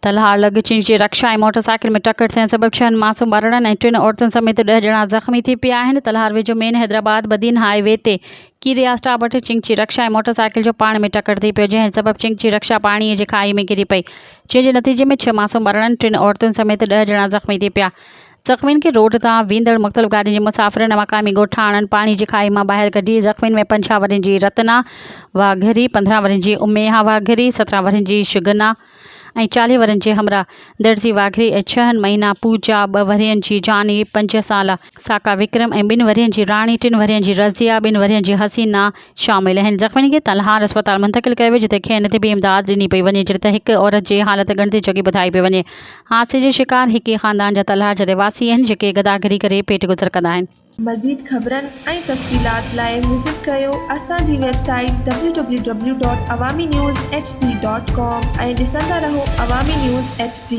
तलहार लॻ चिंची रक्षा ऐं मोटरसाइकिल में टक्कर थियण सबबि 6 मासूम ॿारनि ऐं 3 औरतुनि समेत 10 ॼणा ज़ख़्मी थी पिया आहिनि। तलहार वेझो मेन हैदराबाद बदीन हाईवे ते कीरिया स्टॉप वटि चिंची रक्षा ऐं मोटरसाइकिल जो पाण में टक्कर थी पियो, जंहिं सबबि चिंची रक्षा पाणीअ जी खाई में किरी पई, जंहिंजे नतीजे में 6 मासूम ॿारनि 3 औरतुनि समेत 10 ॼणा ज़ख़्मी थी पिया। ज़ख़्मियुनि खे रोड तां वेंदड़ मुख़्तलिफ़ गाॾियुनि जे मुसाफ़िरनि ऐं मक़ामी ॻोठाणनि पाणी जी खाई मां ॿाहिरि कढी। ज़ख़्मियुनि में 65 वरनि जी रतना वाघरी, 15 वरनि जी उमेहा वाघरी, 17 वरनि जी शुगना ऐं 40 वरनि जे हमरा दर्जी वाघरी ऐं 6 महीना पूजा, 2 वरियनि जी जानी, 5 साला साका विक्रम ऐं 2 वरियनि जी राणी, 3 वरियनि जी रज़िया, 2 वरियनि जी हसीना शामिल आहिनि। ज़ख़्मियुनि खे तलहार अस्पताल मुंतक़िल कयो वियो, जिते खेनि ते बि इमदाद ॾिनी पई वञे, जिते हिकु औरत जी हालत गणिती चोकी ॿुधाई पई वञे। हादसे जे शिकार हिक ख़ानदान जा तलहार जा रहवासी आहिनि, जेके गदागरी करे पेट गुज़र कंदा आहिनि। मज़ीद ख़बरनि ऐं तफ़सीलात लाइ विज़िट कयो असांजी वेबसाइट www.awamiNewsHD.com ऐं ॾिसंदा रहो अवामी न्यूज़ HD।